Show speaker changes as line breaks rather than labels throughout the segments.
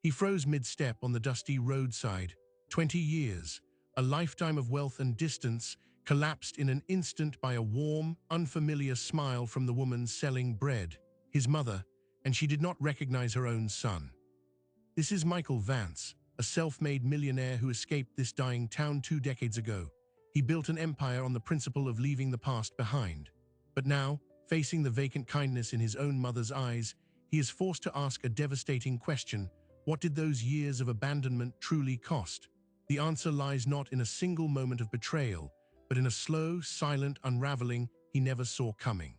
He froze mid-step on the dusty roadside. 20 years, a lifetime of wealth and distance, collapsed in an instant by a warm, unfamiliar smile from the woman selling bread, his mother, and she did not recognize her own son. This is Michael Vance, a self-made millionaire who escaped this dying town 2 decades ago. He built an empire on the principle of leaving the past behind. But now, facing the vacant kindness in his own mother's eyes, he is forced to ask a devastating question: what did those years of abandonment truly cost? The answer lies not in a single moment of betrayal, but in a slow, silent unraveling he never saw coming.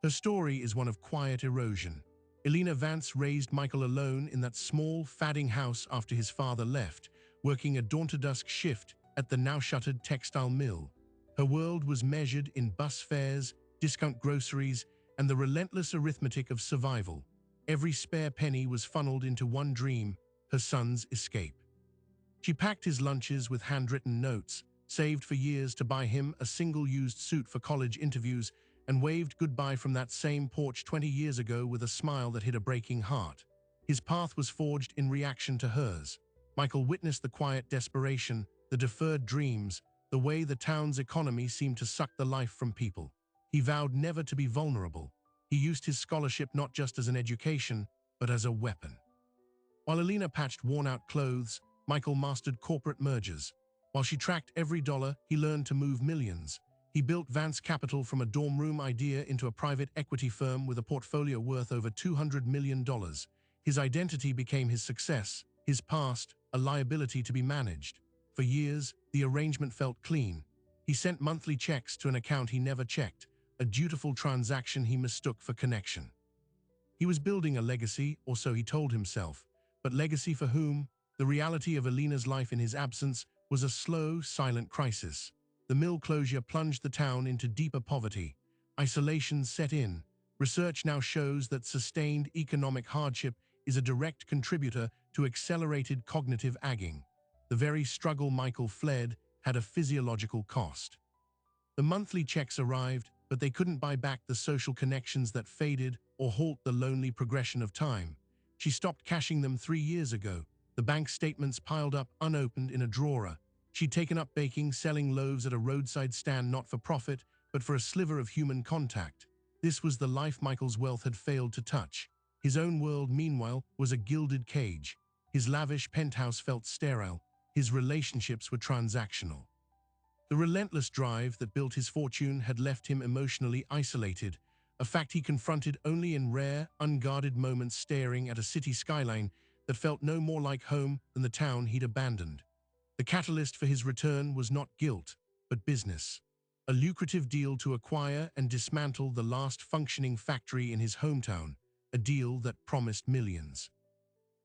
Her story is one of quiet erosion. Elena Vance raised Michael alone in that small, fadding house after his father left, working a dawn-to-dusk shift at the now-shuttered textile mill. Her world was measured in bus fares, discount groceries, and the relentless arithmetic of survival. Every spare penny was funneled into one dream: her son's escape. She packed his lunches with handwritten notes, saved for years to buy him a single-used suit for college interviews, and waved goodbye from that same porch 20 years ago with a smile that hid a breaking heart. His path was forged in reaction to hers. Michael witnessed the quiet desperation, the deferred dreams, the way the town's economy seemed to suck the life from people. He vowed never to be vulnerable. He used his scholarship not just as an education, but as a weapon. While Elena patched worn-out clothes, Michael mastered corporate mergers. While she tracked every dollar, he learned to move millions. He built Vance Capital from a dorm room idea into a private equity firm with a portfolio worth over $200 million. His identity became his success, his past, a liability to be managed. For years, the arrangement felt clean. He sent monthly checks to an account he never checked, a dutiful transaction he mistook for connection. He was building a legacy, or so he told himself. But legacy for whom? The reality of Elena's life in his absence was a slow, silent crisis. The mill closure plunged the town into deeper poverty. Isolation set in. Research now shows that sustained economic hardship is a direct contributor to accelerated cognitive aging. The very struggle Michael fled had a physiological cost. The monthly checks arrived, but they couldn't buy back the social connections that faded or halt the lonely progression of time. She stopped cashing them 3 years ago. The bank statements piled up unopened in a drawer. She'd taken up baking, selling loaves at a roadside stand not for profit, but for a sliver of human contact. This was the life Michael's wealth had failed to touch. His own world, meanwhile, was a gilded cage. His lavish penthouse felt sterile. His relationships were transactional. The relentless drive that built his fortune had left him emotionally isolated, a fact he confronted only in rare, unguarded moments staring at a city skyline that felt no more like home than the town he'd abandoned. The catalyst for his return was not guilt, but business. A lucrative deal to acquire and dismantle the last functioning factory in his hometown, a deal that promised millions.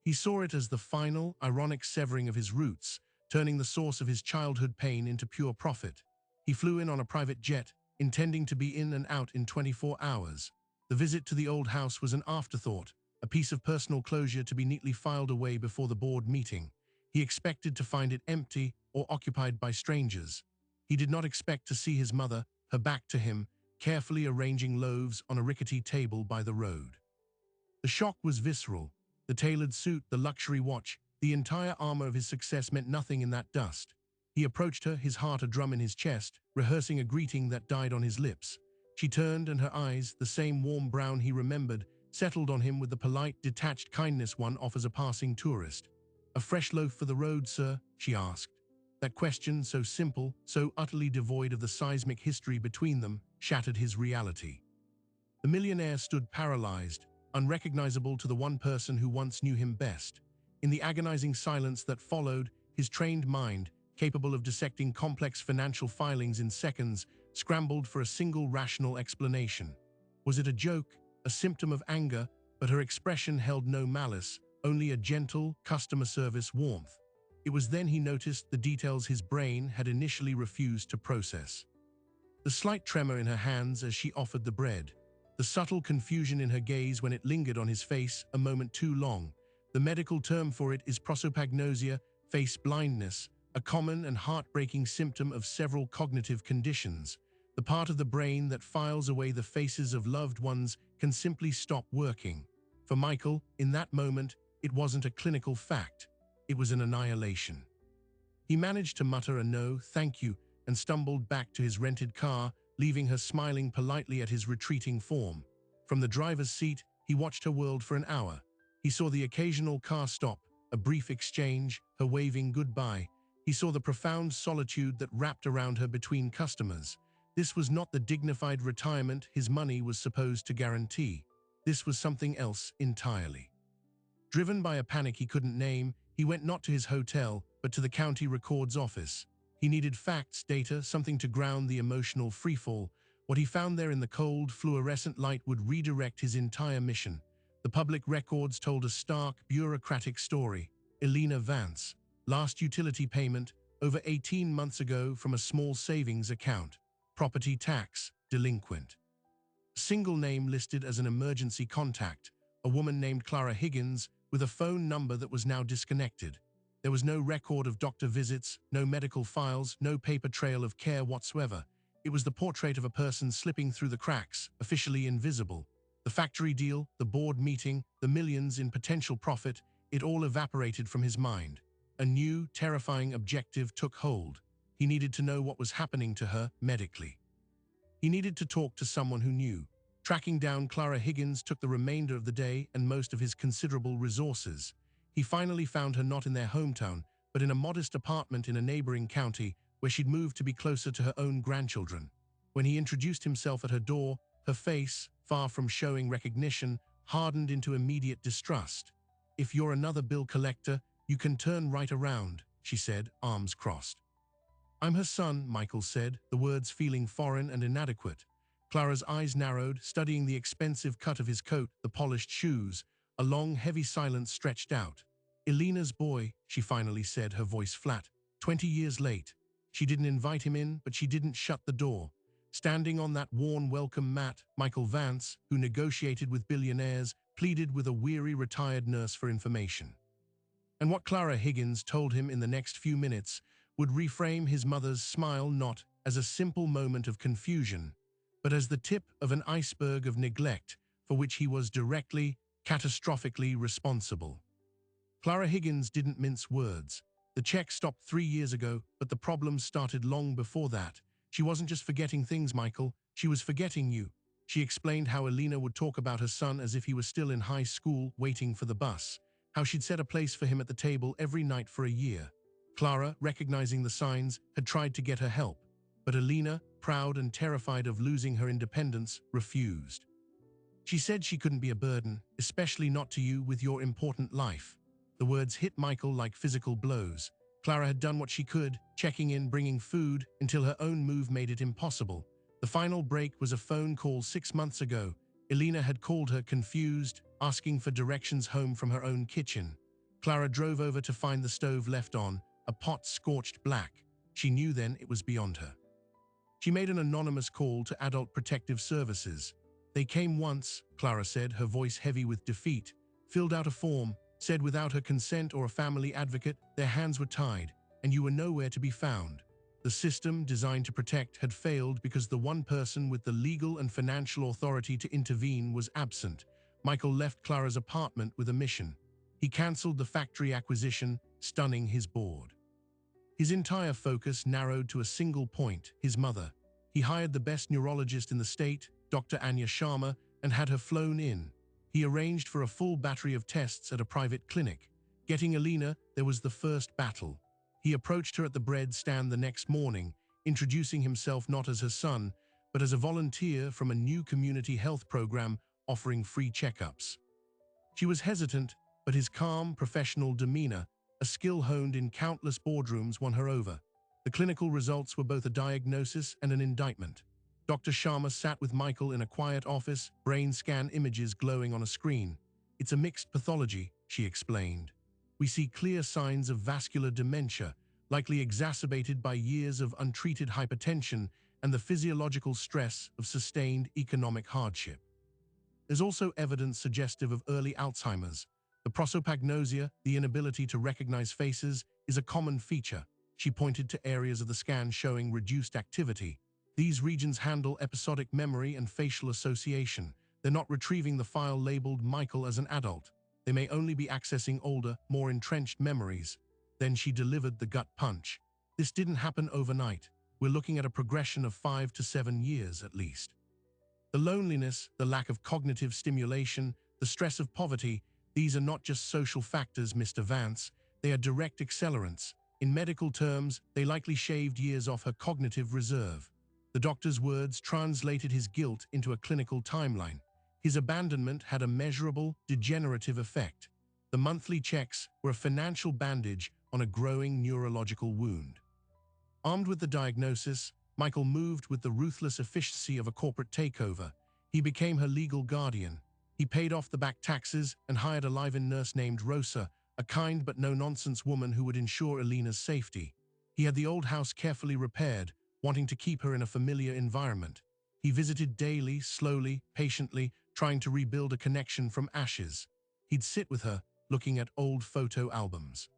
He saw it as the final, ironic severing of his roots, turning the source of his childhood pain into pure profit. He flew in on a private jet, intending to be in and out in 24 hours. The visit to the old house was an afterthought, a piece of personal closure to be neatly filed away before the board meeting. He expected to find it empty or occupied by strangers. He did not expect to see his mother, her back to him, carefully arranging loaves on a rickety table by the road. The shock was visceral. The tailored suit, the luxury watch, the entire armor of his success meant nothing in that dust. He approached her, his heart a drum in his chest, rehearsing a greeting that died on his lips. She turned, and her eyes, the same warm brown he remembered, settled on him with the polite, detached kindness one offers a passing tourist. "A fresh loaf for the road, sir?" she asked. That question, so simple, so utterly devoid of the seismic history between them, shattered his reality. The millionaire stood paralyzed, unrecognizable to the one person who once knew him best. In the agonizing silence that followed, his trained mind, capable of dissecting complex financial filings in seconds, scrambled for a single rational explanation. Was it a joke, a symptom of anger? But her expression held no malice, only a gentle, customer service warmth. It was then he noticed the details his brain had initially refused to process. The slight tremor in her hands as she offered the bread. The subtle confusion in her gaze when it lingered on his face a moment too long. The medical term for it is prosopagnosia, face blindness, a common and heartbreaking symptom of several cognitive conditions. The part of the brain that files away the faces of loved ones can simply stop working. For Michael, in that moment, It wasn't a clinical fact. It was an annihilation. He managed to mutter a no, thank you, and stumbled back to his rented car, leaving her smiling politely at his retreating form. From the driver's seat, he watched her world for an hour. He saw the occasional car stop, a brief exchange, her waving goodbye. He saw the profound solitude that wrapped around her between customers. This was not the dignified retirement his money was supposed to guarantee. This was something else entirely. Driven by a panic he couldn't name, he went not to his hotel, but to the county records office. He needed facts, data, something to ground the emotional freefall. What he found there in the cold, fluorescent light would redirect his entire mission. The public records told a stark, bureaucratic story. Elena Vance, last utility payment, over 18 months ago from a small savings account. Property tax, delinquent. Single name listed as an emergency contact, a woman named Clara Higgins, with a phone number that was now disconnected. There was no record of doctor visits, no medical files, no paper trail of care whatsoever. It was the portrait of a person slipping through the cracks, officially invisible. The factory deal, the board meeting, the millions in potential profit, it all evaporated from his mind. A new, terrifying objective took hold. He needed to know what was happening to her medically. He needed to talk to someone who knew. Tracking down Clara Higgins took the remainder of the day and most of his considerable resources. He finally found her not in their hometown, but in a modest apartment in a neighboring county where she'd moved to be closer to her own grandchildren. When he introduced himself at her door, her face, far from showing recognition, hardened into immediate distrust. "If you're another bill collector, you can turn right around," she said, arms crossed. "I'm her son," Michael said, the words feeling foreign and inadequate. Clara's eyes narrowed, studying the expensive cut of his coat, the polished shoes. A long, heavy silence stretched out. "Elena's boy," she finally said, her voice flat. 20 years late. She didn't invite him in, but she didn't shut the door. Standing on that worn welcome mat, Michael Vance, who negotiated with billionaires, pleaded with a weary retired nurse for information. And what Clara Higgins told him in the next few minutes would reframe his mother's smile not as a simple moment of confusion, but as the tip of an iceberg of neglect for which he was directly, catastrophically responsible. Clara Higgins didn't mince words. The check stopped 3 years ago, but the problems started long before that. She wasn't just forgetting things, Michael. She was forgetting you. She explained how Elena would talk about her son as if he was still in high school, waiting for the bus. How she'd set a place for him at the table every night for a year. Clara, recognizing the signs, had tried to get her help. But Elena, proud and terrified of losing her independence, refused. She said she couldn't be a burden, especially not to you with your important life. The words hit Michael like physical blows. Clara had done what she could, checking in, bringing food, until her own move made it impossible. The final break was a phone call 6 months ago. Elena had called her confused, asking for directions home from her own kitchen. Clara drove over to find the stove left on, a pot scorched black. She knew then it was beyond her. She made an anonymous call to Adult Protective Services. They came once, Clara said, her voice heavy with defeat, filled out a form, said without her consent or a family advocate, their hands were tied, and you were nowhere to be found. The system, designed to protect, had failed because the one person with the legal and financial authority to intervene was absent. Michael left Clara's apartment with a mission. He cancelled the factory acquisition, stunning his board. His entire focus narrowed to a single point, his mother. He hired the best neurologist in the state, Dr. Anya Sharma, and had her flown in. He arranged for a full battery of tests at a private clinic. Getting Elena, there was the first battle. He approached her at the bread stand the next morning, introducing himself not as her son, but as a volunteer from a new community health program offering free checkups. She was hesitant, but his calm, professional demeanor, a skill honed in countless boardrooms, won her over. The clinical results were both a diagnosis and an indictment. Dr. Sharma sat with Michael in a quiet office, brain scan images glowing on a screen. "It's a mixed pathology," she explained. "We see clear signs of vascular dementia, likely exacerbated by years of untreated hypertension and the physiological stress of sustained economic hardship. There's also evidence suggestive of early Alzheimer's. The prosopagnosia, the inability to recognize faces, is a common feature." She pointed to areas of the scan showing reduced activity. "These regions handle episodic memory and facial association. They're not retrieving the file labeled Michael as an adult." They may only be accessing older, more entrenched memories. Then she delivered the gut punch. This didn't happen overnight. We're looking at a progression of 5 to 7 years at least. The loneliness, the lack of cognitive stimulation, the stress of poverty, these are not just social factors, Mr. Vance. They are direct accelerants. In medical terms, they likely shaved years off her cognitive reserve. The doctor's words translated his guilt into a clinical timeline. His abandonment had a measurable, degenerative effect. The monthly checks were a financial bandage on a growing neurological wound. Armed with the diagnosis, Michael moved with the ruthless efficiency of a corporate takeover. He became her legal guardian. He paid off the back taxes and hired a live-in nurse named Rosa, a kind but no-nonsense woman who would ensure Alina's safety. He had the old house carefully repaired, wanting to keep her in a familiar environment. He visited daily, slowly, patiently, trying to rebuild a connection from ashes. He'd sit with her, looking at old photo albums.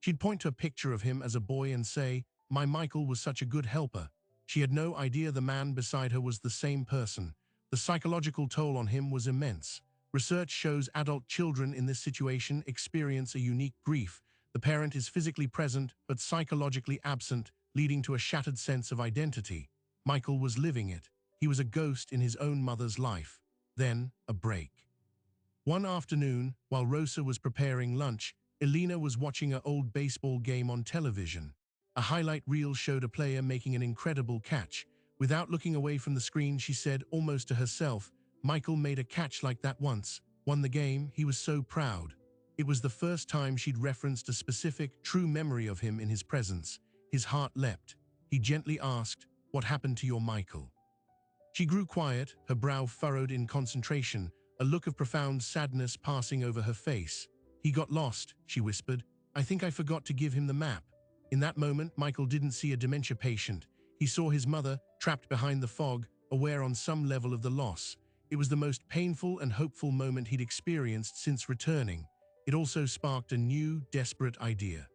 She'd point to a picture of him as a boy and say, "My Michael was such a good helper." She had no idea the man beside her was the same person. The psychological toll on him was immense. Research shows adult children in this situation experience a unique grief. The parent is physically present but psychologically absent, leading to a shattered sense of identity. Michael was living it. He was a ghost in his own mother's life. Then, a break. One afternoon, while Rosa was preparing lunch, Elena was watching an old baseball game on television. A highlight reel showed a player making an incredible catch. Without looking away from the screen, she said, almost to herself, "Michael made a catch like that once, won the game, he was so proud." It was the first time she'd referenced a specific, true memory of him in his presence. His heart leapt. He gently asked, "What happened to your Michael?" She grew quiet, her brow furrowed in concentration, a look of profound sadness passing over her face. "He got lost," she whispered. "I think I forgot to give him the map." In that moment, Michael didn't see a dementia patient. He saw his mother, trapped behind the fog, aware on some level of the loss. It was the most painful and hopeful moment he'd experienced since returning. It also sparked a new, desperate idea.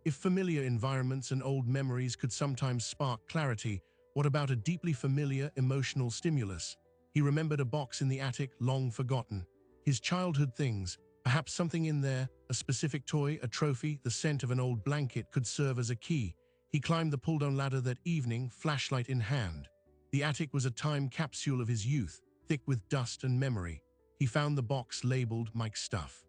If familiar environments and old memories could sometimes spark clarity, what about a deeply familiar emotional stimulus? He remembered a box in the attic, long forgotten. His childhood things, perhaps something in there, a specific toy, a trophy, the scent of an old blanket could serve as a key. He climbed the pull-down ladder that evening, flashlight in hand. The attic was a time capsule of his youth, thick with dust and memory. He found the box labeled Mike's stuff.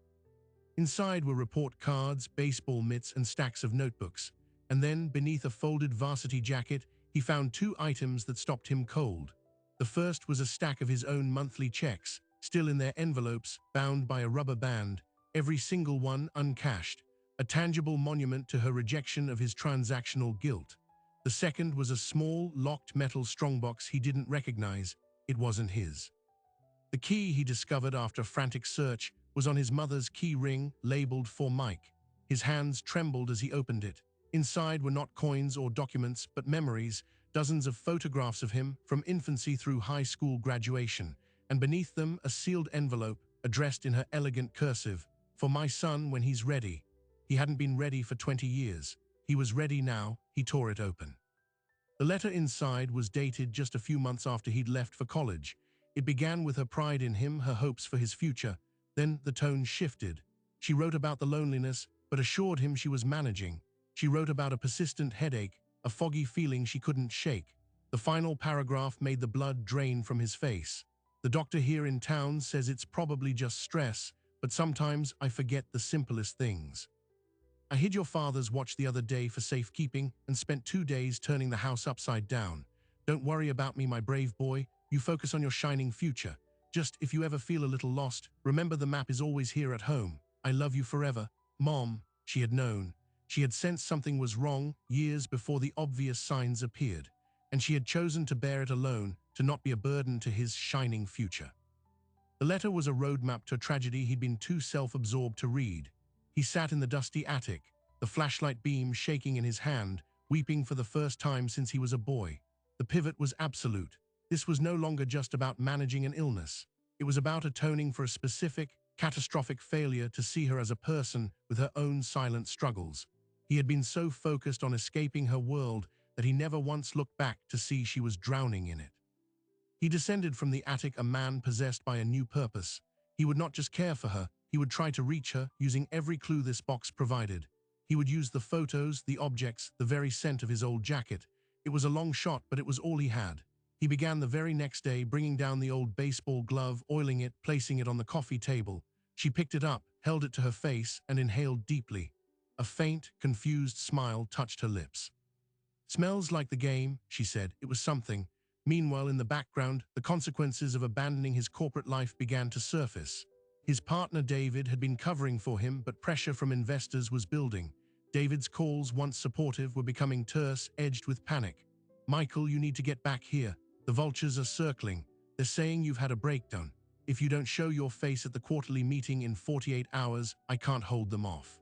Inside were report cards, baseball mitts, and stacks of notebooks. And then, beneath a folded varsity jacket, he found two items that stopped him cold. The first was a stack of his own monthly checks, still in their envelopes, bound by a rubber band, every single one uncashed, a tangible monument to her rejection of his transactional guilt. The second was a small, locked metal strongbox he didn't recognize. It wasn't his. The key, he discovered after a frantic search, was on his mother's key ring, labeled for Mike. His hands trembled as he opened it. Inside were not coins or documents, but memories, dozens of photographs of him, from infancy through high school graduation, and beneath them a sealed envelope, addressed in her elegant cursive, "For my son when he's ready." He hadn't been ready for 20 years. He was ready now. He tore it open. The letter inside was dated just a few months after he'd left for college. It began with her pride in him, her hopes for his future. Then the tone shifted. She wrote about the loneliness, but assured him she was managing. She wrote about a persistent headache, a foggy feeling she couldn't shake. The final paragraph made the blood drain from his face. "The doctor here in town says it's probably just stress, but sometimes I forget the simplest things. I hid your father's watch the other day for safekeeping and spent 2 days turning the house upside down. Don't worry about me, my brave boy. You focus on your shining future. Just if you ever feel a little lost, remember the map is always here at home. I love you forever, Mom." She had known. She had sensed something was wrong years before the obvious signs appeared, and she had chosen to bear it alone, to not be a burden to his shining future. The letter was a roadmap to a tragedy he'd been too self-absorbed to read. He sat in the dusty attic, the flashlight beam shaking in his hand, weeping for the first time since he was a boy. The pivot was absolute. This was no longer just about managing an illness. It was about atoning for a specific, catastrophic failure to see her as a person with her own silent struggles. He had been so focused on escaping her world that he never once looked back to see she was drowning in it. He descended from the attic a man possessed by a new purpose. He would not just care for her, he would try to reach her, using every clue this box provided. He would use the photos, the objects, the very scent of his old jacket. It was a long shot, but it was all he had. He began the very next day, bringing down the old baseball glove, oiling it, placing it on the coffee table. She picked it up, held it to her face, and inhaled deeply. A faint, confused smile touched her lips. "Smells like the game," she said. It was something. Meanwhile, in the background, the consequences of abandoning his corporate life began to surface. His partner David had been covering for him, but pressure from investors was building. David's calls, once supportive, were becoming terse, edged with panic. "Michael, you need to get back here. The vultures are circling. They're saying you've had a breakdown. If you don't show your face at the quarterly meeting in 48 hours, I can't hold them off.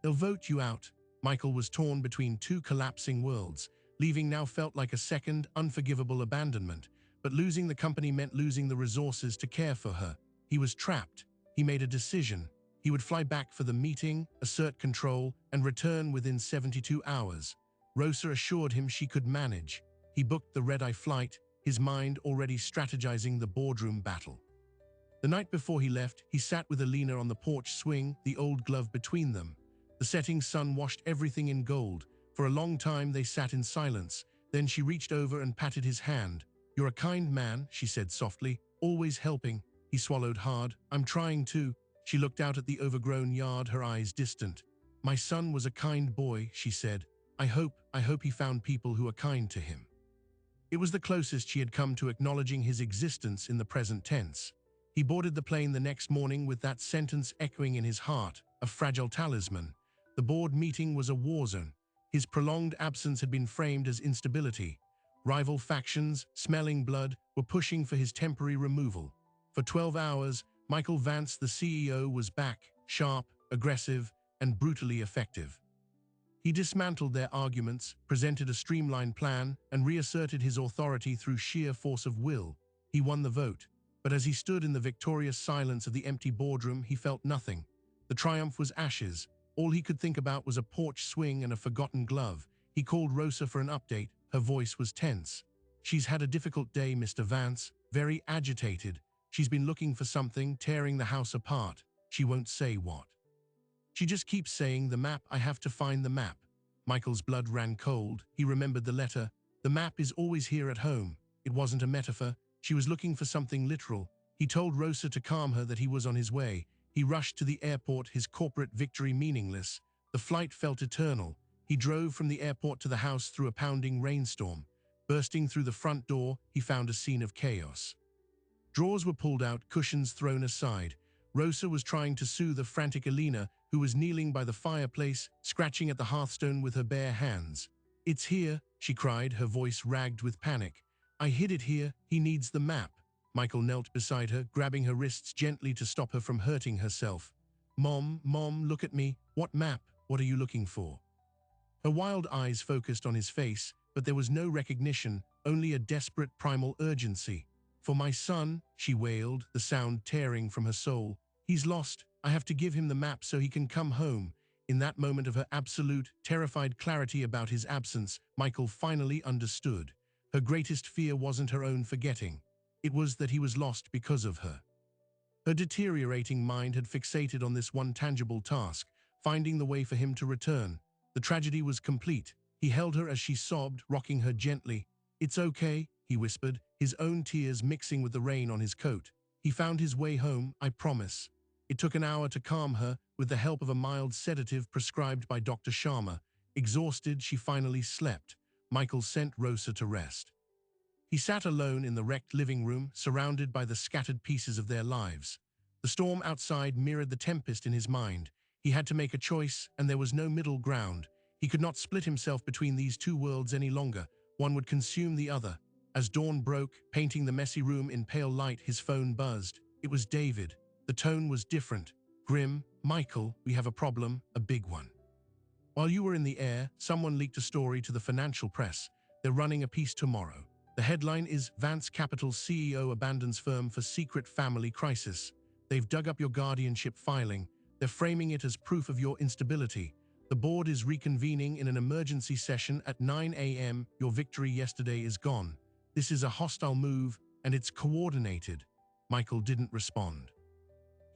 They'll vote you out." Michael was torn between two collapsing worlds. Leaving now felt like a second, unforgivable abandonment, but losing the company meant losing the resources to care for her. He was trapped. He made a decision. He would fly back for the meeting, assert control, and return within 72 hours. Rosa assured him she could manage. He booked the red-eye flight, his mind already strategizing the boardroom battle. The night before he left, he sat with Alina on the porch swing, the old glove between them. The setting sun washed everything in gold. For a long time they sat in silence. Then she reached over and patted his hand. "You're a kind man," she said softly, "always helping." He swallowed hard. "I'm trying to." She looked out at the overgrown yard, her eyes distant. "My son was a kind boy," she said. I hope he found people who are kind to him." It was the closest she had come to acknowledging his existence in the present tense. He boarded the plane the next morning with that sentence echoing in his heart, a fragile talisman. The board meeting was a war zone. His prolonged absence had been framed as instability. Rival factions, smelling blood, were pushing for his temporary removal. For 12 hours, Michael Vance, the CEO, was back, sharp, aggressive, and brutally effective. He dismantled their arguments, presented a streamlined plan, and reasserted his authority through sheer force of will. He won the vote. But as he stood in the victorious silence of the empty boardroom, he felt nothing. The triumph was ashes. All he could think about was a porch swing and a forgotten glove. He called Rosa for an update. Her voice was tense. "She's had a difficult day, Mr. Vance, very agitated. She's been looking for something, tearing the house apart. She won't say what. She just keeps saying, 'The map, I have to find the map.'" Michael's blood ran cold. He remembered the letter. "The map is always here at home." It wasn't a metaphor. She was looking for something literal. He told Rosa to calm her, that he was on his way. He rushed to the airport, his corporate victory meaningless. The flight felt eternal. He drove from the airport to the house through a pounding rainstorm. Bursting through the front door, he found a scene of chaos. Drawers were pulled out, cushions thrown aside. Rosa was trying to soothe a frantic Alina, who was kneeling by the fireplace, scratching at the hearthstone with her bare hands. "It's here," she cried, her voice ragged with panic. "I hid it here. He needs the map." Michael knelt beside her, grabbing her wrists gently to stop her from hurting herself. Mom, look at me. What map? What are you looking for?" Her wild eyes focused on his face, but there was no recognition, only a desperate primal urgency. "For my son," she wailed, the sound tearing from her soul. "He's lost. I have to give him the map so he can come home." In that moment of her absolute, terrified clarity about his absence, Michael finally understood. Her greatest fear wasn't her own forgetting. It was that he was lost because of her. Her deteriorating mind had fixated on this one tangible task, finding the way for him to return. The tragedy was complete. He held her as she sobbed, rocking her gently. "It's okay," he whispered, his own tears mixing with the rain on his coat. "He found his way home, I promise." It took an hour to calm her, with the help of a mild sedative prescribed by Dr. Sharma. Exhausted, she finally slept. Michael sent Rosa to rest. He sat alone in the wrecked living room, surrounded by the scattered pieces of their lives. The storm outside mirrored the tempest in his mind. He had to make a choice, and there was no middle ground. He could not split himself between these two worlds any longer. One would consume the other. As dawn broke, painting the messy room in pale light, his phone buzzed. It was David. The tone was different. Grim. "Michael, we have a problem, a big one. While you were in the air, someone leaked a story to the financial press. They're running a piece tomorrow. The headline is, 'Vance Capital's CEO abandons firm for secret family crisis.' They've dug up your guardianship filing. They're framing it as proof of your instability. The board is reconvening in an emergency session at 9 a.m. Your victory yesterday is gone. This is a hostile move, and it's coordinated." Michael didn't respond.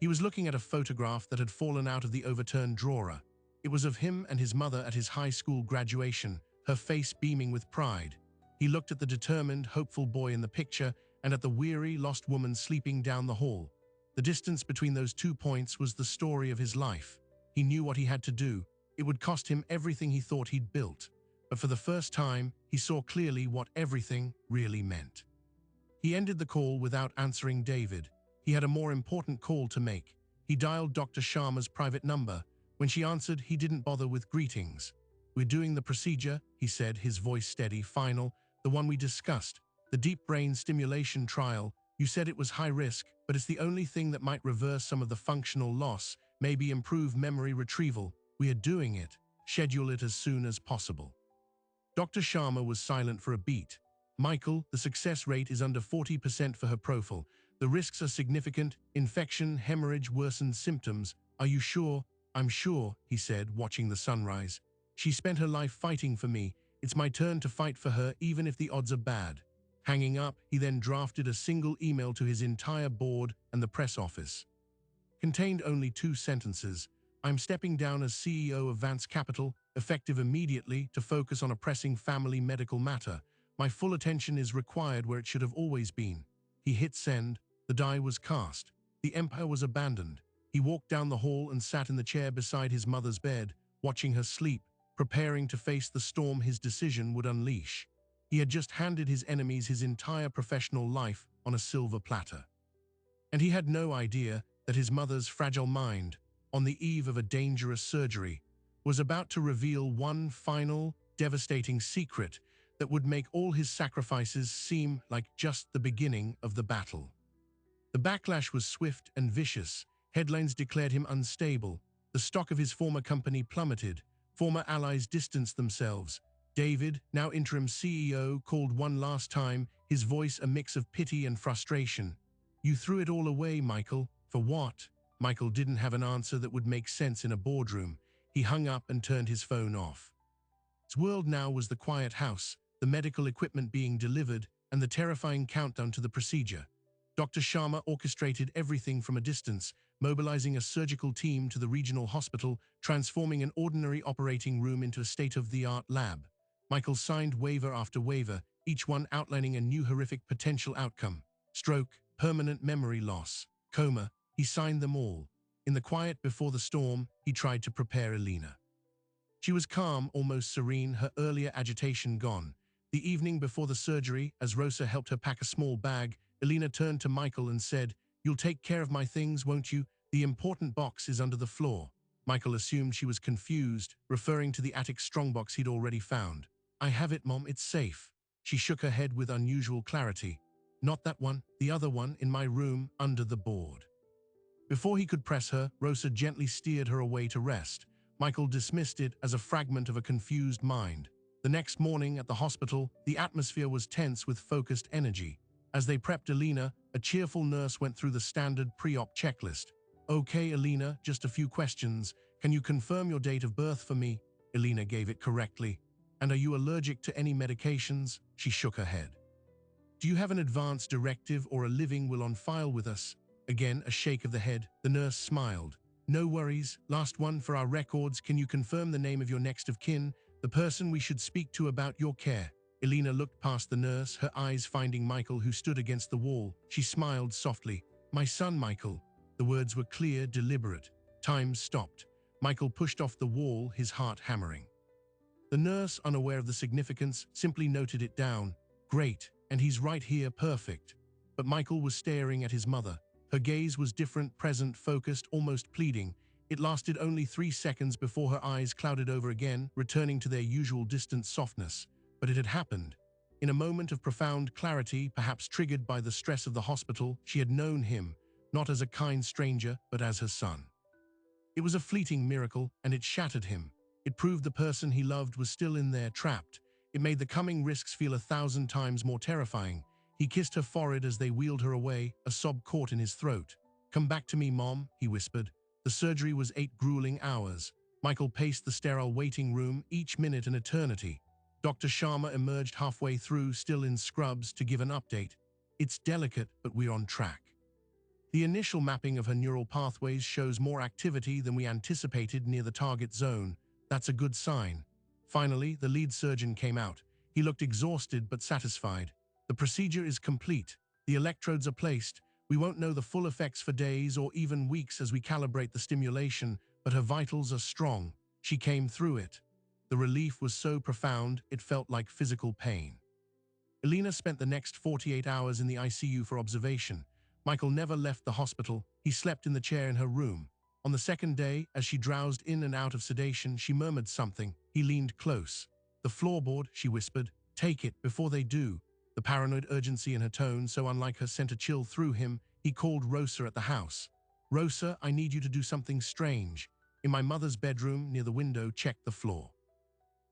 He was looking at a photograph that had fallen out of the overturned drawer. It was of him and his mother at his high school graduation, her face beaming with pride. He looked at the determined, hopeful boy in the picture and at the weary, lost woman sleeping down the hall. The distance between those 2 points was the story of his life. He knew what he had to do. It would cost him everything he thought he'd built. But for the first time, he saw clearly what everything really meant. He ended the call without answering David. He had a more important call to make. He dialed Dr. Sharma's private number. When she answered, he didn't bother with greetings. "We're doing the procedure," he said, his voice steady, "final, the one we discussed. The deep brain stimulation trial. You said it was high risk, but it's the only thing that might reverse some of the functional loss, maybe improve memory retrieval. We are doing it. Schedule it as soon as possible." Dr. Sharma was silent for a beat. "Michael, the success rate is under 40% for her profile. The risks are significant: infection, hemorrhage, worsened symptoms. Are you sure?" "I'm sure," he said, watching the sunrise. "She spent her life fighting for me. It's my turn to fight for her, even if the odds are bad." Hanging up, he then drafted a single email to his entire board and the press office. Contained only 2 sentences. "I'm stepping down as CEO of Vance Capital, effective immediately, to focus on a pressing family medical matter. My full attention is required where it should have always been." He hit send. The die was cast. The empire was abandoned. He walked down the hall and sat in the chair beside his mother's bed, watching her sleep, preparing to face the storm his decision would unleash. He had just handed his enemies his entire professional life on a silver platter. And he had no idea that his mother's fragile mind, on the eve of a dangerous surgery, was about to reveal one final, devastating secret that would make all his sacrifices seem like just the beginning of the battle. The backlash was swift and vicious. Headlines declared him unstable. The stock of his former company plummeted. Former allies distanced themselves. David, now interim CEO, called one last time, his voice a mix of pity and frustration. "You threw it all away, Michael. For what?" Michael didn't have an answer that would make sense in a boardroom. He hung up and turned his phone off. His world now was the quiet house, the medical equipment being delivered, and the terrifying countdown to the procedure. Dr. Sharma orchestrated everything from a distance, mobilizing a surgical team to the regional hospital, transforming an ordinary operating room into a state-of-the-art lab. Michael signed waiver after waiver, each one outlining a new horrific potential outcome. Stroke, permanent memory loss, coma. He signed them all. In the quiet before the storm, he tried to prepare Elena. She was calm, almost serene, her earlier agitation gone. The evening before the surgery, as Rosa helped her pack a small bag, Elena turned to Michael and said, "You'll take care of my things, won't you? The important box is under the floor." Michael assumed she was confused, referring to the attic strongbox he'd already found. "I have it, Mom, it's safe." She shook her head with unusual clarity. "Not that one, the other one, in my room, under the board." Before he could press her, Rosa gently steered her away to rest. Michael dismissed it as a fragment of a confused mind. The next morning at the hospital, the atmosphere was tense with focused energy. As they prepped Elena, a cheerful nurse went through the standard pre-op checklist. "Okay, Elena, just a few questions. Can you confirm your date of birth for me?" Elena gave it correctly. "And are you allergic to any medications?" She shook her head. "Do you have an advance directive or a living will on file with us?" Again, a shake of the head. The nurse smiled. "No worries. Last one for our records. Can you confirm the name of your next of kin, the person we should speak to about your care?" Elena looked past the nurse, her eyes finding Michael, who stood against the wall. She smiled softly. "My son, Michael." The words were clear, deliberate. Time stopped. Michael pushed off the wall, his heart hammering. The nurse, unaware of the significance, simply noted it down. "Great, and he's right here, perfect." But Michael was staring at his mother. Her gaze was different, present, focused, almost pleading. It lasted only 3 seconds before her eyes clouded over again, returning to their usual distant softness. But it had happened. In a moment of profound clarity, perhaps triggered by the stress of the hospital, she had known him, not as a kind stranger, but as her son. It was a fleeting miracle, and it shattered him. It proved the person he loved was still in there, trapped. It made the coming risks feel 1,000 times more terrifying. He kissed her forehead as they wheeled her away, a sob caught in his throat. "Come back to me, Mom," he whispered. The surgery was 8 grueling hours. Michael paced the sterile waiting room, each minute an eternity. Dr. Sharma emerged halfway through, still in scrubs, to give an update. "It's delicate, but we're on track." The initial mapping of her neural pathways shows more activity than we anticipated near the target zone. That's a good sign. Finally, the lead surgeon came out. He looked exhausted but satisfied. The procedure is complete. The electrodes are placed. We won't know the full effects for days or even weeks as we calibrate the stimulation, but her vitals are strong. She came through it. The relief was so profound, it felt like physical pain. Elena spent the next 48 hours in the ICU for observation. Michael never left the hospital. He slept in the chair in her room. On the second day, as she drowsed in and out of sedation, she murmured something. He leaned close. "The floorboard," she whispered. "Take it before they do." The paranoid urgency in her tone, so unlike her, sent a chill through him. He called Rosa at the house. "Rosa, I need you to do something strange. In my mother's bedroom, near the window, check the floor.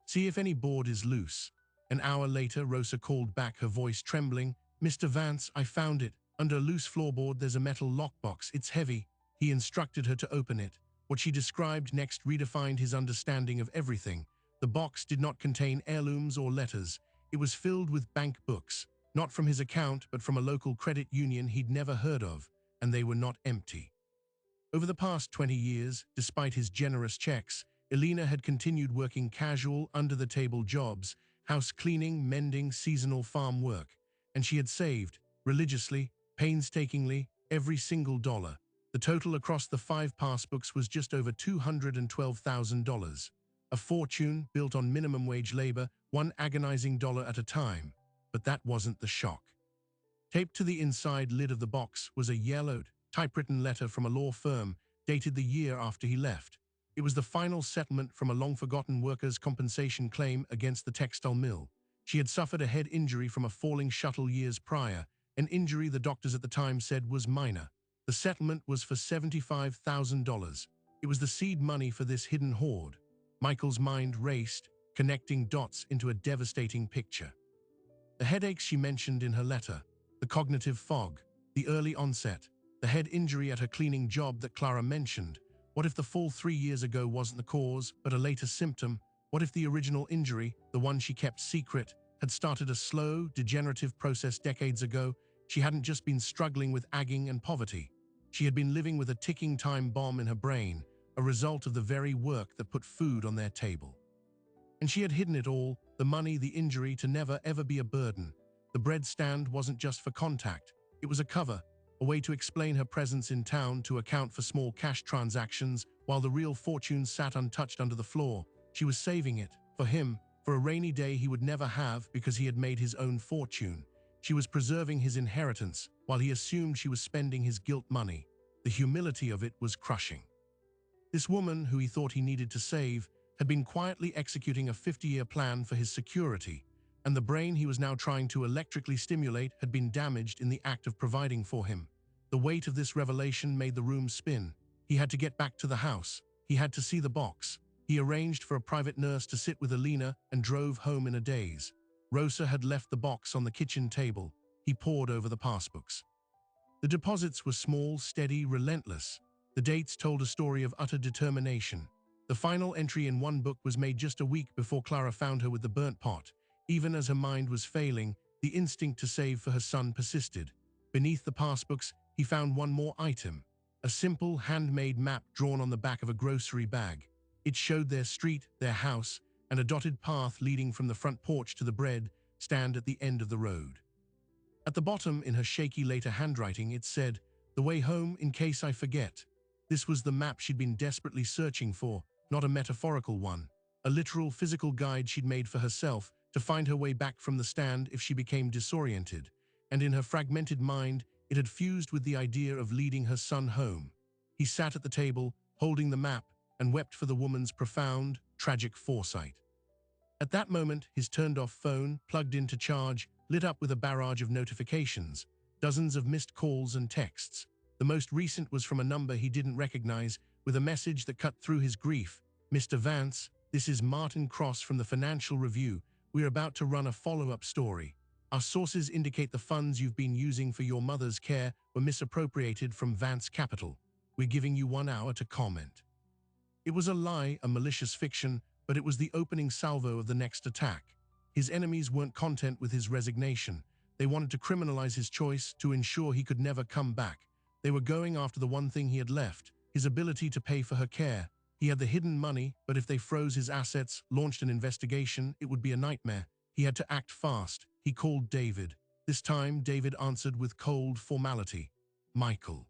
See if any board is loose." An hour later, Rosa called back, her voice trembling. "Mr. Vance, I found it. Under a loose floorboard, there's a metal lockbox. It's heavy." He instructed her to open it. What she described next redefined his understanding of everything. The box did not contain heirlooms or letters. It was filled with bank books, not from his account, but from a local credit union he'd never heard of, and they were not empty. Over the past 20 years, despite his generous checks, Elena had continued working casual, under-the-table jobs, house cleaning, mending, seasonal farm work, and she had saved, religiously, painstakingly, every single dollar. The total across the 5 passbooks was just over $212,000. A fortune built on minimum wage labor, one agonizing dollar at a time. But that wasn't the shock. Taped to the inside lid of the box was a yellowed, typewritten letter from a law firm, dated the year after he left. It was the final settlement from a long-forgotten workers' compensation claim against the textile mill. She had suffered a head injury from a falling shuttle years prior, an injury the doctors at the time said was minor. The settlement was for $75,000. It was the seed money for this hidden hoard. Michael's mind raced, connecting dots into a devastating picture. The headaches she mentioned in her letter, the cognitive fog, the early onset, the head injury at her cleaning job that Clara mentioned. What if the fall 3 years ago wasn't the cause, but a later symptom? What if the original injury, the one she kept secret, had started a slow, degenerative process decades ago? She hadn't just been struggling with aging and poverty. She had been living with a ticking time bomb in her brain, a result of the very work that put food on their table. And she had hidden it all, the money, the injury, to never ever be a burden. The bread stand wasn't just for contact. It was a cover, a way to explain her presence in town, to account for small cash transactions, while the real fortune sat untouched under the floor. She was saving it, for him, for a rainy day he would never have because he had made his own fortune. She was preserving his inheritance, while he assumed she was spending his guilt money. The humility of it was crushing. This woman, who he thought he needed to save, had been quietly executing a 50-year plan for his security, and the brain he was now trying to electrically stimulate had been damaged in the act of providing for him. The weight of this revelation made the room spin. He had to get back to the house. He had to see the box. He arranged for a private nurse to sit with Elena and drove home in a daze. Rosa had left the box on the kitchen table. He pored over the passbooks. The deposits were small, steady, relentless. The dates told a story of utter determination. The final entry in one book was made just a week before Clara found her with the burnt pot. Even as her mind was failing, the instinct to save for her son persisted. Beneath the passbooks, he found one more item, a simple, handmade map drawn on the back of a grocery bag. It showed their street, their house, and a dotted path leading from the front porch to the bread stand at the end of the road. At the bottom, in her shaky later handwriting, it said, "The way home in case I forget." This was the map she'd been desperately searching for, not a metaphorical one, a literal physical guide she'd made for herself to find her way back from the stand if she became disoriented. And in her fragmented mind, it had fused with the idea of leading her son home. He sat at the table, holding the map, and wept for the woman's profound, tragic foresight. At that moment, his turned-off phone, plugged in to charge, lit up with a barrage of notifications, dozens of missed calls and texts. The most recent was from a number he didn't recognize, with a message that cut through his grief. "Mr. Vance, this is Martin Cross from the Financial Review. We're about to run a follow-up story. Our sources indicate the funds you've been using for your mother's care were misappropriated from Vance Capital. We're giving you 1 hour to comment." It was a lie, a malicious fiction, but it was the opening salvo of the next attack. His enemies weren't content with his resignation. They wanted to criminalize his choice, to ensure he could never come back. They were going after the one thing he had left, his ability to pay for her care. He had the hidden money, but if they froze his assets, launched an investigation, it would be a nightmare. He had to act fast. He called David. This time, David answered with cold formality. Michael.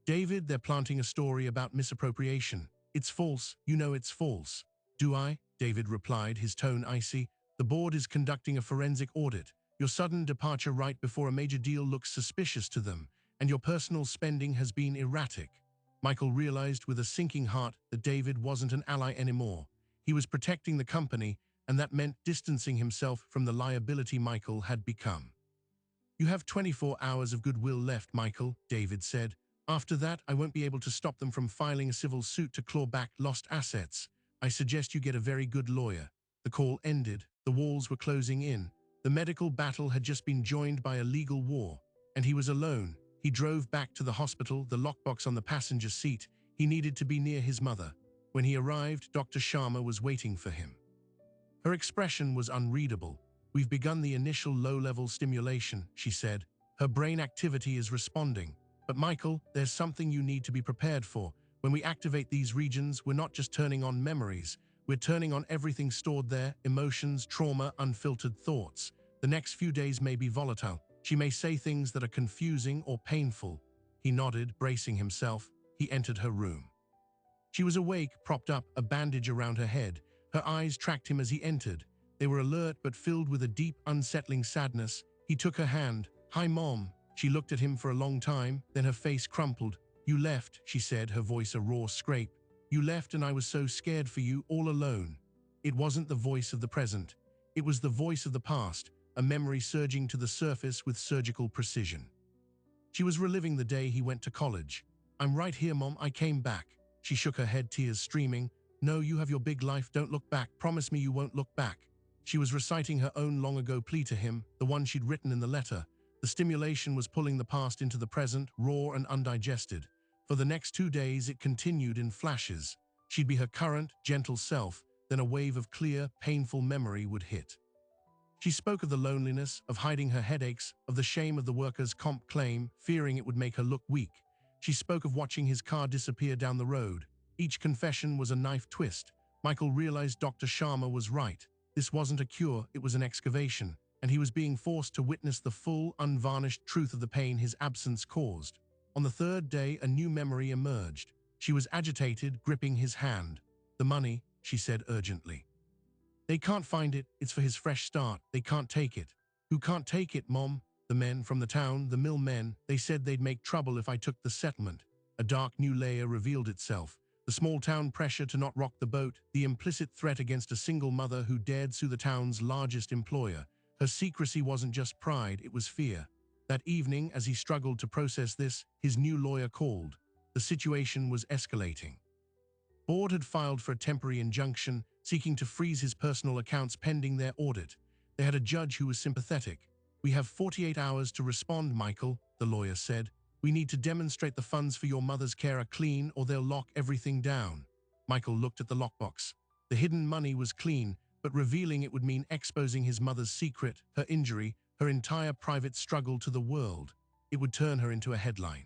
David, they're planting a story about misappropriation. It's false. You know it's false. Do I? David replied, his tone icy. The board is conducting a forensic audit. Your sudden departure right before a major deal looks suspicious to them, and your personal spending has been erratic. Michael realized with a sinking heart that David wasn't an ally anymore. He was protecting the company, and that meant distancing himself from the liability Michael had become. You have 24 hours of goodwill left, Michael, David said. After that, I won't be able to stop them from filing a civil suit to claw back lost assets. I suggest you get a very good lawyer. The call ended. The walls were closing in. The medical battle had just been joined by a legal war, and he was alone. He drove back to the hospital, the lockbox on the passenger seat. He needed to be near his mother. When he arrived, Dr. Sharma was waiting for him. Her expression was unreadable. We've begun the initial low-level stimulation, she said. Her brain activity is responding. But Michael, there's something you need to be prepared for. When we activate these regions, we're not just turning on memories. We're turning on everything stored there, emotions, trauma, unfiltered thoughts. The next few days may be volatile. She may say things that are confusing or painful. He nodded, bracing himself. He entered her room. She was awake, propped up, a bandage around her head. Her eyes tracked him as he entered. They were alert but filled with a deep, unsettling sadness. He took her hand. Hi, Mom. She looked at him for a long time, then her face crumpled. You left, she said, her voice a raw scrape. You left and I was so scared for you, all alone. It wasn't the voice of the present. It was the voice of the past, a memory surging to the surface with surgical precision. She was reliving the day he went to college. I'm right here, Mom, I came back. She shook her head, tears streaming. No, you have your big life, don't look back. Promise me you won't look back. She was reciting her own long-ago plea to him, the one she'd written in the letter. The stimulation was pulling the past into the present, raw and undigested. For the next 2 days, it continued in flashes. She'd be her current, gentle self, then a wave of clear, painful memory would hit. She spoke of the loneliness, of hiding her headaches, of the shame of the workers' comp claim, fearing it would make her look weak. She spoke of watching his car disappear down the road. Each confession was a knife twist. Michael realized Dr. Sharma was right. This wasn't a cure, it was an excavation, and he was being forced to witness the full, unvarnished truth of the pain his absence caused. On the third day, a new memory emerged. She was agitated, gripping his hand. The money, she said urgently. They can't find it, it's for his fresh start. They can't take it. Who can't take it, Mom? The men from the town, the mill men, they said they'd make trouble if I took the settlement. A dark new layer revealed itself. The small-town pressure to not rock the boat, the implicit threat against a single mother who dared sue the town's largest employer. Her secrecy wasn't just pride, it was fear. That evening, as he struggled to process this, his new lawyer called. The situation was escalating. Board had filed for a temporary injunction, seeking to freeze his personal accounts pending their audit. They had a judge who was sympathetic. We have 48 hours to respond, Michael, the lawyer said. We need to demonstrate the funds for your mother's care are clean or they'll lock everything down. Michael looked at the lockbox. The hidden money was clean, but revealing it would mean exposing his mother's secret, her injury, her entire private struggle to the world. It would turn her into a headline.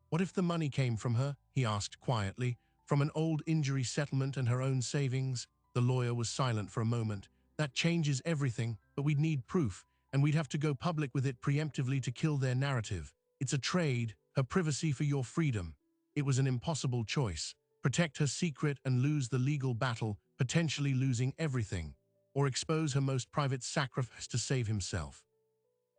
What if the money came from her? He asked quietly. From an old injury settlement and her own savings? The lawyer was silent for a moment. That changes everything, but we'd need proof, and we'd have to go public with it preemptively to kill their narrative. It's a trade, her privacy for your freedom. It was an impossible choice. Protect her secret and lose the legal battle, potentially losing everything, or expose her most private sacrifice to save himself.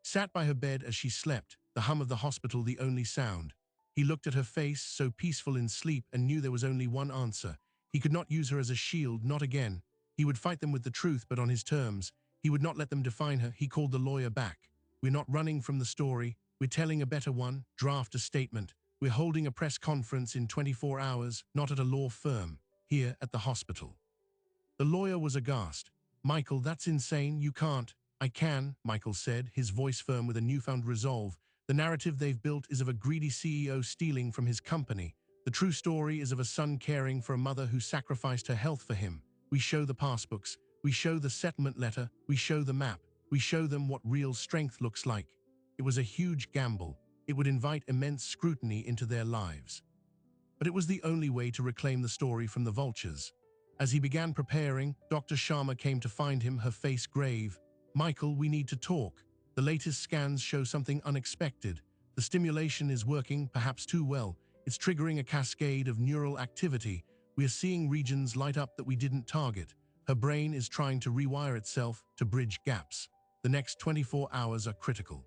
Sat by her bed as she slept, the hum of the hospital the only sound. He looked at her face, so peaceful in sleep, and knew there was only one answer. He could not use her as a shield, not again. He would fight them with the truth, but on his terms. He would not let them define her. He called the lawyer back. We're not running from the story. We're telling a better one. Draft a statement. We're holding a press conference in 24 hours, not at a law firm, here at the hospital. The lawyer was aghast. Michael, that's insane. You can't. I can, Michael said, his voice firm with a newfound resolve. The narrative they've built is of a greedy CEO stealing from his company. The true story is of a son caring for a mother who sacrificed her health for him. We show the passbooks. We show the settlement letter. We show the map. We show them what real strength looks like. It was a huge gamble. it would invite immense scrutiny into their lives. But it was the only way to reclaim the story from the vultures. As he began preparing, Dr. Sharma came to find him, her face grave. "Michael, we need to talk. The latest scans show something unexpected. The stimulation is working, perhaps too well. It's triggering a cascade of neural activity. We are seeing regions light up that we didn't target. Her brain is trying to rewire itself to bridge gaps. The next 24 hours are critical.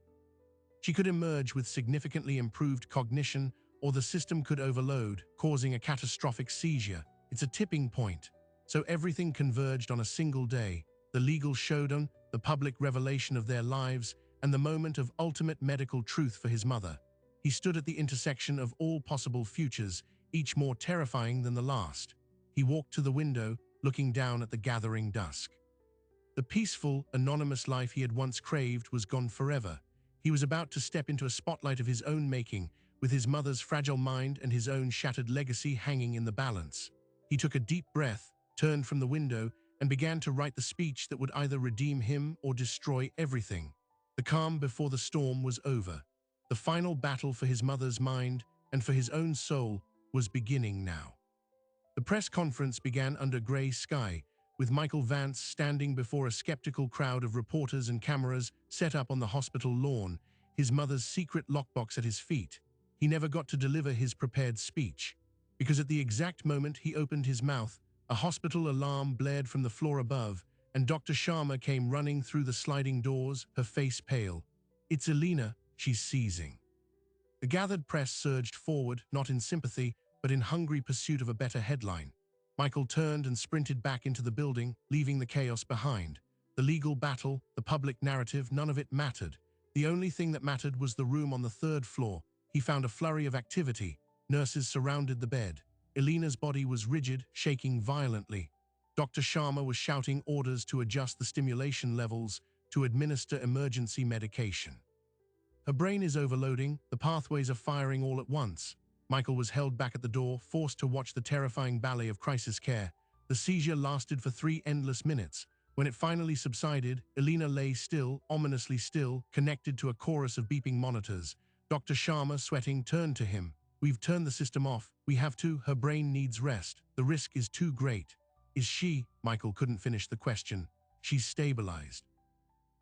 She could emerge with significantly improved cognition, or the system could overload, causing a catastrophic seizure. It's a tipping point." So everything converged on a single day: the legal showdown, the public revelation of their lives, and the moment of ultimate medical truth for his mother. He stood at the intersection of all possible futures, each more terrifying than the last. He walked to the window, looking down at the gathering dusk. The peaceful, anonymous life he had once craved was gone forever. He was about to step into a spotlight of his own making, with his mother's fragile mind and his own shattered legacy hanging in the balance. He took a deep breath, turned from the window, and began to write the speech that would either redeem him or destroy everything. The calm before the storm was over. The final battle for his mother's mind and for his own soul was beginning now. The press conference began under grey sky, with Michael Vance standing before a skeptical crowd of reporters and cameras set up on the hospital lawn, his mother's secret lockbox at his feet. He never got to deliver his prepared speech, because at the exact moment he opened his mouth, a hospital alarm blared from the floor above, and Dr. Sharma came running through the sliding doors, her face pale. "It's Elena, she's seizing." The gathered press surged forward, not in sympathy, but in hungry pursuit of a better headline. Michael turned and sprinted back into the building, leaving the chaos behind. The legal battle, the public narrative, none of it mattered. The only thing that mattered was the room on the third floor. He found a flurry of activity. Nurses surrounded the bed. Elena's body was rigid, shaking violently. Dr. Sharma was shouting orders to adjust the stimulation levels, to administer emergency medication. Her brain is overloading, the pathways are firing all at once. Michael was held back at the door, forced to watch the terrifying ballet of crisis care. The seizure lasted for 3 endless minutes. When it finally subsided, Elena lay still, ominously still, connected to a chorus of beeping monitors. Dr. Sharma, sweating, turned to him. "We've turned the system off. We have to. Her brain needs rest. The risk is too great." "Is she?" Michael couldn't finish the question. "She's stabilized.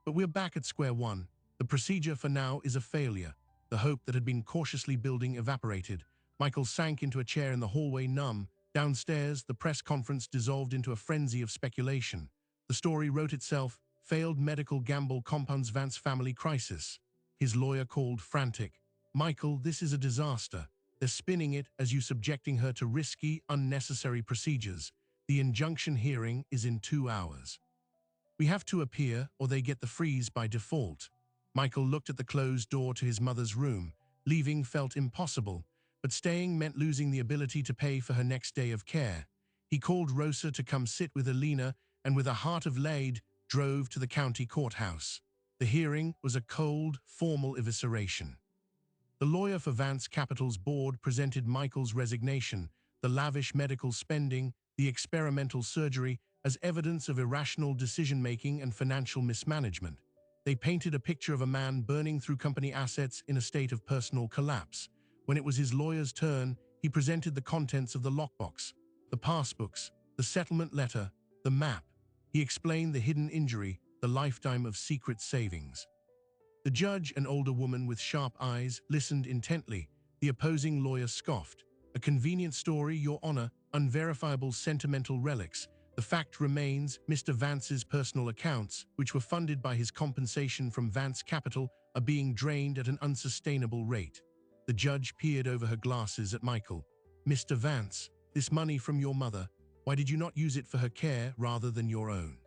But we're back at square one. The procedure for now is a failure." The hope that had been cautiously building evaporated. Michael sank into a chair in the hallway, numb. Downstairs, the press conference dissolved into a frenzy of speculation. The story wrote itself: failed medical gamble compounds Vance family crisis. His lawyer called frantic. "Michael, this is a disaster. They're spinning it as you subjecting her to risky, unnecessary procedures. The injunction hearing is in 2 hours. We have to appear, or they get the freeze by default." Michael looked at the closed door to his mother's room. Leaving felt impossible, but staying meant losing the ability to pay for her next day of care. He called Rosa to come sit with Elena, and with a heart of lead, drove to the county courthouse. The hearing was a cold, formal evisceration. The lawyer for Vance Capital's board presented Michael's resignation, the lavish medical spending, the experimental surgery, as evidence of irrational decision-making and financial mismanagement. They painted a picture of a man burning through company assets in a state of personal collapse. When it was his lawyer's turn, he presented the contents of the lockbox, the passbooks, the settlement letter, the map. He explained the hidden injury, the lifetime of secret savings. The judge, an older woman with sharp eyes, listened intently. The opposing lawyer scoffed. "A convenient story, Your Honor, unverifiable sentimental relics. The fact remains, Mr. Vance's personal accounts, which were funded by his compensation from Vance Capital, are being drained at an unsustainable rate." The judge peered over her glasses at Michael. "Mr. Vance, this money from your mother, why did you not use it for her care rather than your own?"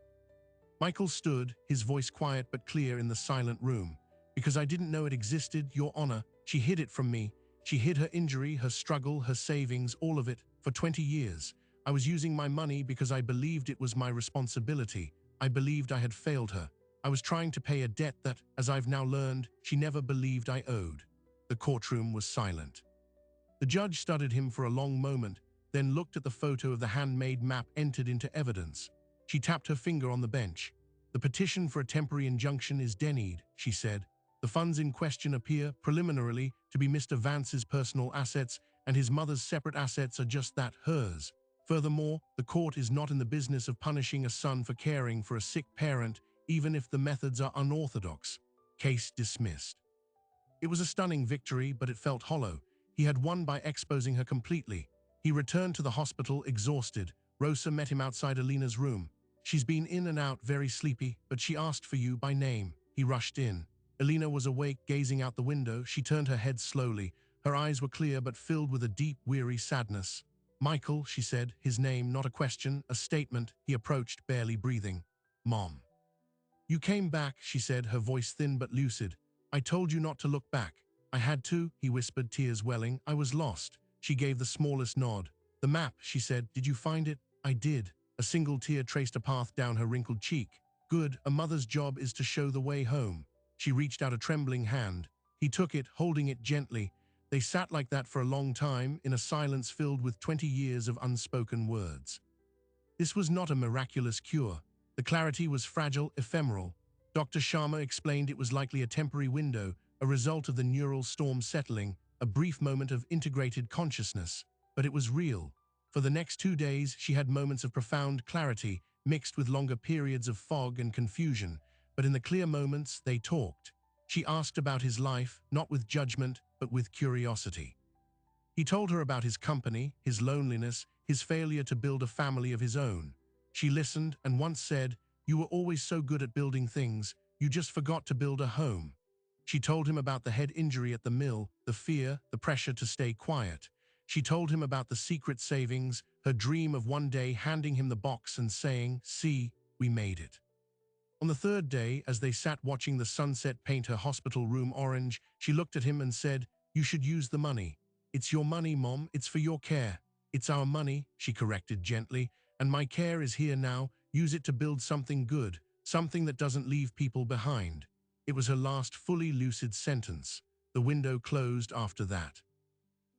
Michael stood, his voice quiet but clear in the silent room. "Because I didn't know it existed, Your Honor. She hid it from me. She hid her injury, her struggle, her savings, all of it, for 20 years. I was using my money because I believed it was my responsibility. I believed I had failed her. I was trying to pay a debt that, as I've now learned, she never believed I owed." The courtroom was silent. The judge studied him for a long moment, then looked at the photo of the handmade map entered into evidence. She tapped her finger on the bench. "The petition for a temporary injunction is denied," she said. The funds in question appear, preliminarily, to be Mr. Vance's personal assets, and his mother's separate assets are just that, hers. Furthermore, the court is not in the business of punishing a son for caring for a sick parent, even if the methods are unorthodox. Case dismissed. It was a stunning victory, but it felt hollow. He had won by exposing her completely. He returned to the hospital exhausted. Rosa met him outside Alina's room. "She's been in and out, very sleepy, but she asked for you by name." He rushed in. Alina was awake, gazing out the window. She turned her head slowly. Her eyes were clear but filled with a deep, weary sadness. "Michael," she said, his name, not a question, a statement. He approached, barely breathing. "Mom." "You came back," she said, her voice thin but lucid. "I told you not to look back." "I had to," he whispered, tears welling. "I was lost." She gave the smallest nod. "The map," she said. "Did you find it?" "I did." A single tear traced a path down her wrinkled cheek. "Good. A mother's job is to show the way home." She reached out a trembling hand. He took it, holding it gently. They sat like that for a long time, in a silence filled with 20 years of unspoken words. This was not a miraculous cure. The clarity was fragile, ephemeral. Dr. Sharma explained it was likely a temporary window, a result of the neural storm settling, a brief moment of integrated consciousness. But it was real. For the next 2 days, she had moments of profound clarity, mixed with longer periods of fog and confusion. But in the clear moments, they talked. She asked about his life, not with judgment, but with curiosity. He told her about his company, his loneliness, his failure to build a family of his own. She listened and once said, "You were always so good at building things, you just forgot to build a home." She told him about the head injury at the mill, the fear, the pressure to stay quiet. She told him about the secret savings, her dream of one day handing him the box and saying, "See, we made it." On the third day, as they sat watching the sunset paint her hospital room orange, she looked at him and said, "You should use the money." "It's your money, Mom. It's for your care." "It's our money," she corrected gently, "and my care is here now. Use it to build something good, something that doesn't leave people behind." It was her last fully lucid sentence. The window closed after that.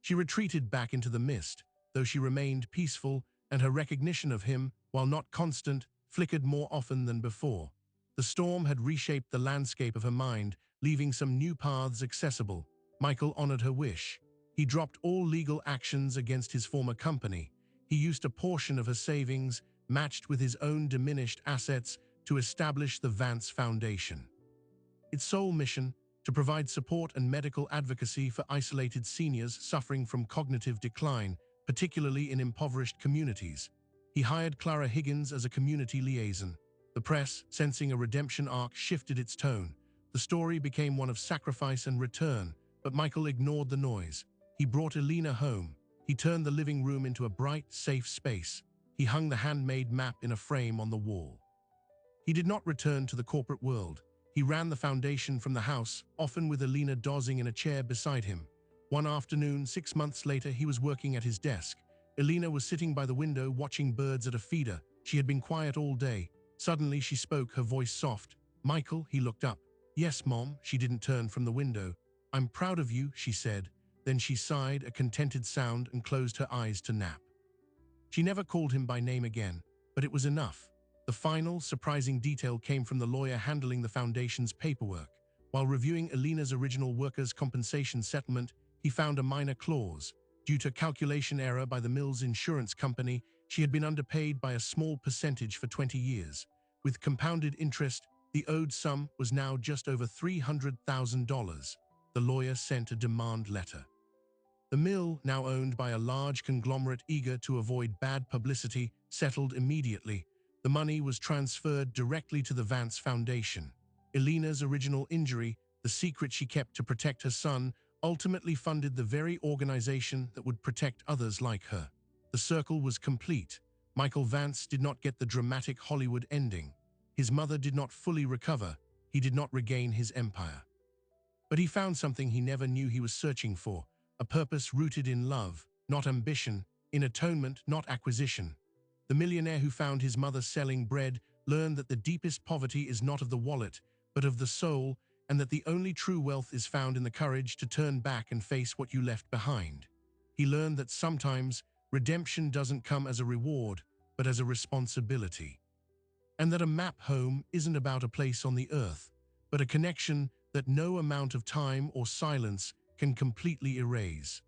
She retreated back into the mist, though she remained peaceful, and her recognition of him, while not constant, flickered more often than before. The storm had reshaped the landscape of her mind, leaving some new paths accessible. Michael honored her wish. He dropped all legal actions against his former company. He used a portion of her savings, matched with his own diminished assets, to establish the Vance Foundation. Its sole mission, to provide support and medical advocacy for isolated seniors suffering from cognitive decline, particularly in impoverished communities. He hired Clara Higgins as a community liaison. The press, sensing a redemption arc, shifted its tone. The story became one of sacrifice and return, but Michael ignored the noise. He brought Alina home. He turned the living room into a bright, safe space. He hung the handmade map in a frame on the wall. He did not return to the corporate world. He ran the foundation from the house, often with Alina dozing in a chair beside him. One afternoon, 6 months later, he was working at his desk. Alina was sitting by the window watching birds at a feeder. She had been quiet all day. Suddenly she spoke, her voice soft. "Michael," he looked up. "Yes, Mom." She didn't turn from the window. "I'm proud of you," she said. Then she sighed, a contented sound, and closed her eyes to nap. She never called him by name again, but it was enough. The final, surprising detail came from the lawyer handling the foundation's paperwork. While reviewing Alina's original workers' compensation settlement, he found a minor clause. Due to calculation error by the mill's insurance company, she had been underpaid by a small percentage for 20 years. With compounded interest, the owed sum was now just over $300,000. The lawyer sent a demand letter. The mill, now owned by a large conglomerate eager to avoid bad publicity, settled immediately. The money was transferred directly to the Vance Foundation. Alina's original injury, the secret she kept to protect her son, ultimately funded the very organization that would protect others like her. The circle was complete. Michael Vance did not get the dramatic Hollywood ending. His mother did not fully recover. He did not regain his empire. But he found something he never knew he was searching for, a purpose rooted in love, not ambition, in atonement, not acquisition. The millionaire who found his mother selling bread learned that the deepest poverty is not of the wallet, but of the soul, and that the only true wealth is found in the courage to turn back and face what you left behind. He learned that sometimes redemption doesn't come as a reward, but as a responsibility. And that a map home isn't about a place on the earth, but a connection that no amount of time or silence can completely erase.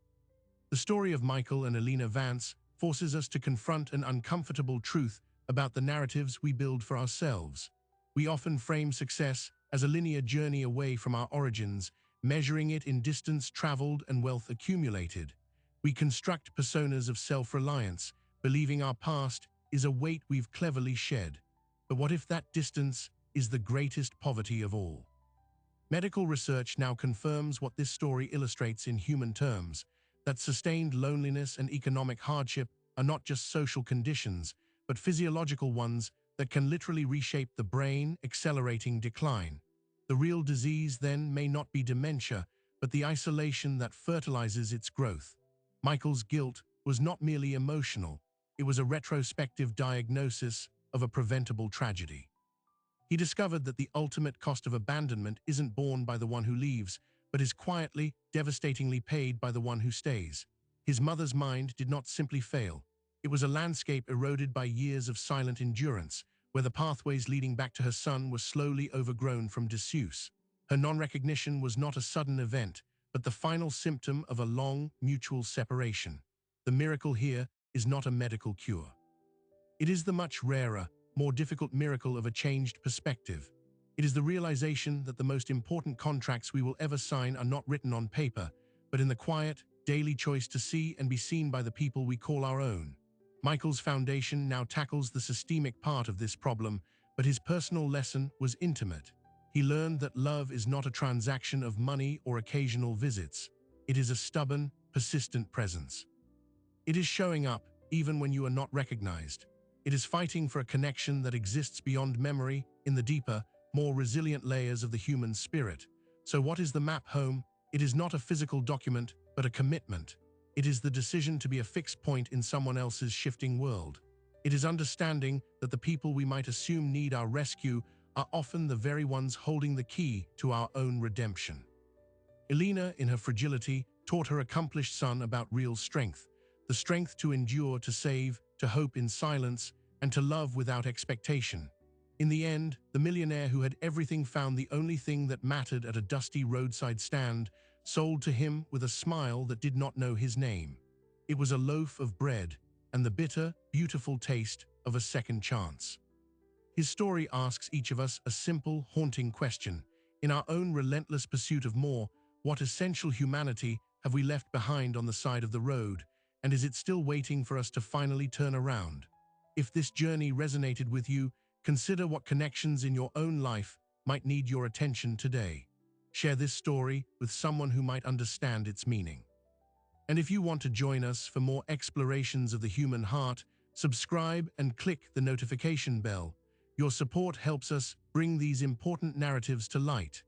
The story of Michael and Elena Vance forces us to confront an uncomfortable truth about the narratives we build for ourselves. We often frame success as a linear journey away from our origins, measuring it in distance traveled and wealth accumulated. We construct personas of self-reliance, believing our past is a weight we've cleverly shed. But what if that distance is the greatest poverty of all? Medical research now confirms what this story illustrates in human terms, that sustained loneliness and economic hardship are not just social conditions, but physiological ones that can literally reshape the brain, accelerating decline. The real disease then may not be dementia, but the isolation that fertilizes its growth. Michael's guilt was not merely emotional, it was a retrospective diagnosis of a preventable tragedy. He discovered that the ultimate cost of abandonment isn't borne by the one who leaves, but is quietly, devastatingly paid by the one who stays. His mother's mind did not simply fail. It was a landscape eroded by years of silent endurance, where the pathways leading back to her son were slowly overgrown from disuse. Her non-recognition was not a sudden event, but the final symptom of a long, mutual separation. The miracle here is not a medical cure. It is the much rarer, more difficult miracle of a changed perspective. It is the realization that the most important contracts we will ever sign are not written on paper, but in the quiet, daily choice to see and be seen by the people we call our own. Michael's foundation now tackles the systemic part of this problem, but his personal lesson was intimate. He learned that love is not a transaction of money or occasional visits. It is a stubborn, persistent presence. It is showing up even when you are not recognized. It is fighting for a connection that exists beyond memory in the deeper, more resilient layers of the human spirit. So what is the map home? It is not a physical document, but a commitment. It is the decision to be a fixed point in someone else's shifting world. It is understanding that the people we might assume need our rescue are often the very ones holding the key to our own redemption. Elena, in her fragility, taught her accomplished son about real strength, the strength to endure, to save, to hope in silence, and to love without expectation. In the end, the millionaire who had everything found the only thing that mattered at a dusty roadside stand, sold to him with a smile that did not know his name. It was a loaf of bread and the bitter, beautiful taste of a second chance. His story asks each of us a simple, haunting question. In our own relentless pursuit of more, what essential humanity have we left behind on the side of the road, and is it still waiting for us to finally turn around? If this journey resonated with you, consider what connections in your own life might need your attention today. Share this story with someone who might understand its meaning. And if you want to join us for more explorations of the human heart, subscribe and click the notification bell. Your support helps us bring these important narratives to light.